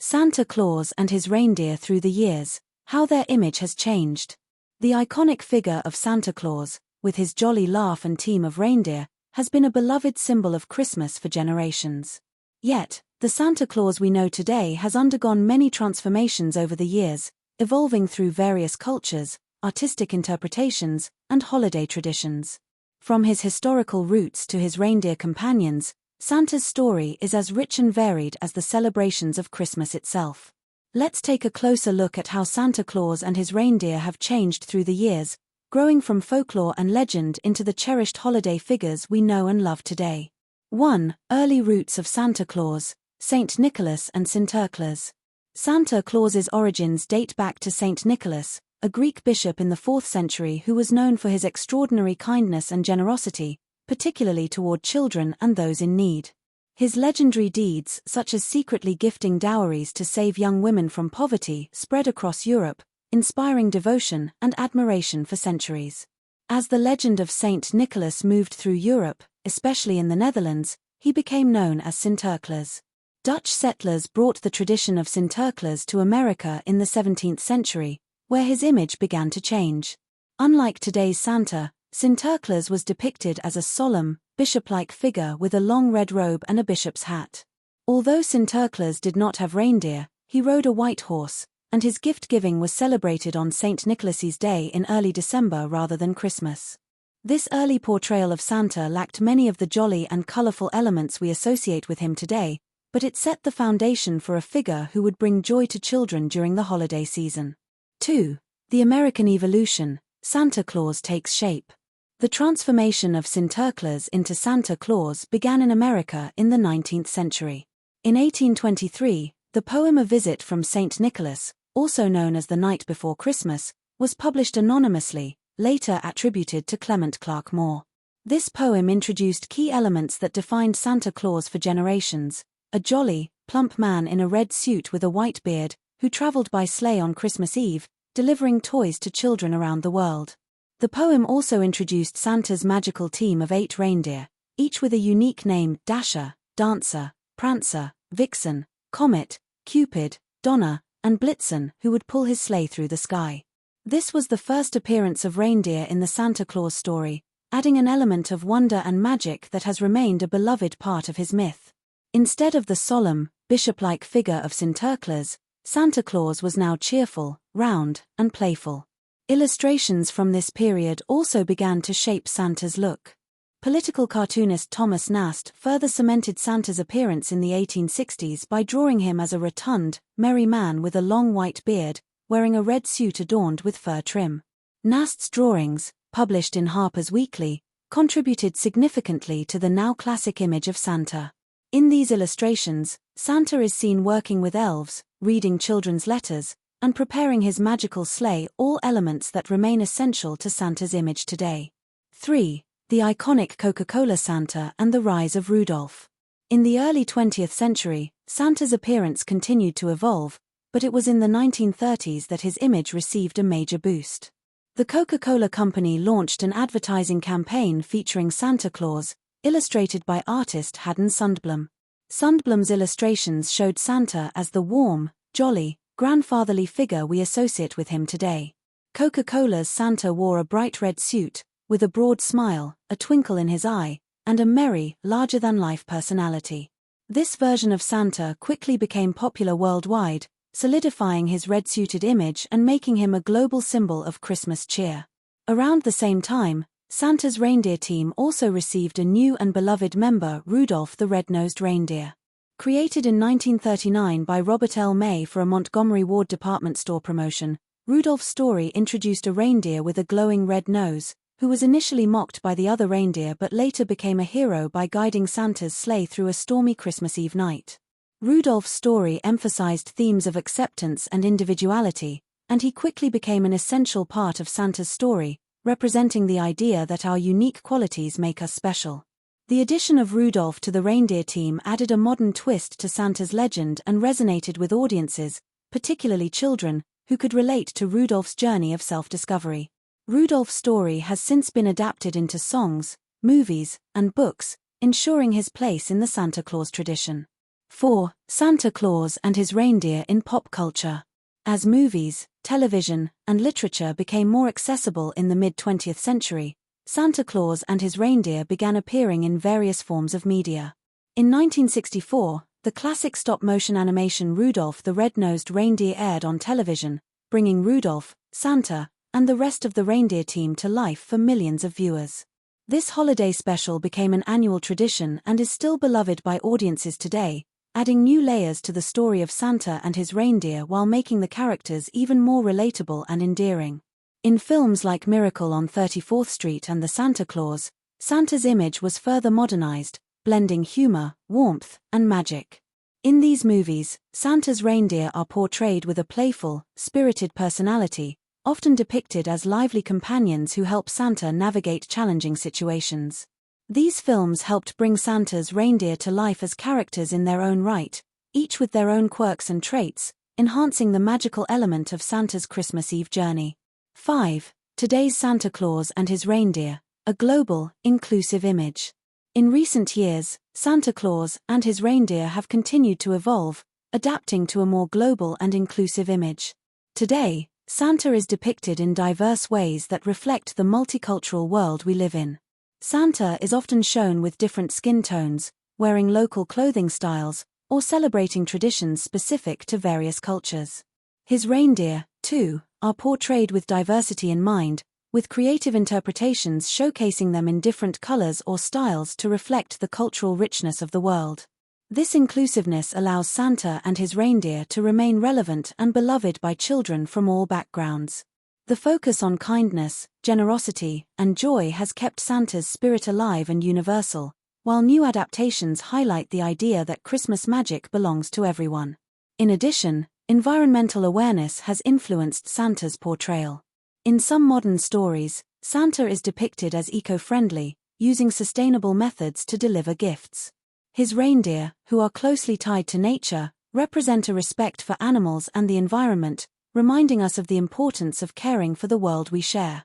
Santa Claus and his reindeer through the years, how their image has changed. The iconic figure of Santa Claus, with his jolly laugh and team of reindeer, has been a beloved symbol of Christmas for generations. Yet, the Santa Claus we know today has undergone many transformations over the years, evolving through various cultures, artistic interpretations, and holiday traditions. From his historical roots to his reindeer companions, Santa's story is as rich and varied as the celebrations of Christmas itself. Let's take a closer look at how Santa Claus and his reindeer have changed through the years, growing from folklore and legend into the cherished holiday figures we know and love today. 1. Early roots of Santa Claus, Saint Nicholas and Sinterklaas. Santa Claus's origins date back to Saint Nicholas, a Greek bishop in the 4th century who was known for his extraordinary kindness and generosity, particularly toward children and those in need. His legendary deeds, such as secretly gifting dowries to save young women from poverty, spread across Europe, inspiring devotion and admiration for centuries. As the legend of Saint Nicholas moved through Europe, especially in the Netherlands, he became known as Sinterklaas. Dutch settlers brought the tradition of Sinterklaas to America in the 17th century, where his image began to change. Unlike today's Santa, Sinterklaas was depicted as a solemn, bishop-like figure with a long red robe and a bishop's hat. Although Sinterklaas did not have reindeer, he rode a white horse, and his gift-giving was celebrated on St. Nicholas's Day in early December rather than Christmas. This early portrayal of Santa lacked many of the jolly and colorful elements we associate with him today, but it set the foundation for a figure who would bring joy to children during the holiday season. 2. The American evolution, Santa Claus takes shape. The transformation of Sinterklaas into Santa Claus began in America in the 19th century. In 1823, the poem A Visit from St. Nicholas, also known as The Night Before Christmas, was published anonymously, later attributed to Clement Clark Moore. This poem introduced key elements that defined Santa Claus for generations: a jolly, plump man in a red suit with a white beard, who traveled by sleigh on Christmas Eve, delivering toys to children around the world. The poem also introduced Santa's magical team of 8 reindeer, each with a unique name: Dasher, Dancer, Prancer, Vixen, Comet, Cupid, Donner, and Blitzen, who would pull his sleigh through the sky. This was the first appearance of reindeer in the Santa Claus story, adding an element of wonder and magic that has remained a beloved part of his myth. Instead of the solemn, bishop-like figure of Sinterklaas, Santa Claus was now cheerful, round, and playful. Illustrations from this period also began to shape Santa's look. Political cartoonist Thomas Nast further cemented Santa's appearance in the 1860s by drawing him as a rotund, merry man with a long white beard, wearing a red suit adorned with fur trim. Nast's drawings, published in Harper's Weekly, contributed significantly to the now classic image of Santa. In these illustrations, Santa is seen working with elves, reading children's letters, and preparing his magical sleigh, all elements that remain essential to Santa's image today. 3. The iconic Coca-Cola Santa and the rise of Rudolph. In the early 20th century, Santa's appearance continued to evolve, but it was in the 1930s that his image received a major boost. The Coca-Cola Company launched an advertising campaign featuring Santa Claus, illustrated by artist Haddon Sundblom. Sundblom's illustrations showed Santa as the warm, jolly, grandfatherly figure we associate with him today. Coca-Cola's Santa wore a bright red suit, with a broad smile, a twinkle in his eye, and a merry, larger-than-life personality. This version of Santa quickly became popular worldwide, solidifying his red-suited image and making him a global symbol of Christmas cheer. Around the same time, Santa's reindeer team also received a new and beloved member, Rudolph the Red-Nosed Reindeer. Created in 1939 by Robert L. May for a Montgomery Ward department store promotion, Rudolph's story introduced a reindeer with a glowing red nose, who was initially mocked by the other reindeer but later became a hero by guiding Santa's sleigh through a stormy Christmas Eve night. Rudolph's story emphasized themes of acceptance and individuality, and he quickly became an essential part of Santa's story, representing the idea that our unique qualities make us special. The addition of Rudolph to the reindeer team added a modern twist to Santa's legend and resonated with audiences, particularly children, who could relate to Rudolph's journey of self-discovery. Rudolph's story has since been adapted into songs, movies, and books, ensuring his place in the Santa Claus tradition. 4. Santa Claus and his reindeer in pop culture. As movies, television, and literature became more accessible in the mid-20th century, Santa Claus and his reindeer began appearing in various forms of media. In 1964, the classic stop-motion animation Rudolph the Red-Nosed Reindeer aired on television, bringing Rudolph, Santa, and the rest of the reindeer team to life for millions of viewers. This holiday special became an annual tradition and is still beloved by audiences today, adding new layers to the story of Santa and his reindeer while making the characters even more relatable and endearing. In films like Miracle on 34th Street and The Santa Claus, Santa's image was further modernized, blending humor, warmth, and magic. In these movies, Santa's reindeer are portrayed with a playful, spirited personality, often depicted as lively companions who help Santa navigate challenging situations. These films helped bring Santa's reindeer to life as characters in their own right, each with their own quirks and traits, enhancing the magical element of Santa's Christmas Eve journey. 5. Today's Santa Claus and his reindeer, a global, inclusive image. In recent years, Santa Claus and his reindeer have continued to evolve, adapting to a more global and inclusive image. Today, Santa is depicted in diverse ways that reflect the multicultural world we live in. Santa is often shown with different skin tones, wearing local clothing styles, or celebrating traditions specific to various cultures. His reindeer, too, are portrayed with diversity in mind, with creative interpretations showcasing them in different colors or styles to reflect the cultural richness of the world. This inclusiveness allows Santa and his reindeer to remain relevant and beloved by children from all backgrounds. The focus on kindness, generosity, and joy has kept Santa's spirit alive and universal, while new adaptations highlight the idea that Christmas magic belongs to everyone. In addition, environmental awareness has influenced Santa's portrayal. In some modern stories, Santa is depicted as eco-friendly, using sustainable methods to deliver gifts. His reindeer, who are closely tied to nature, represent a respect for animals and the environment, reminding us of the importance of caring for the world we share.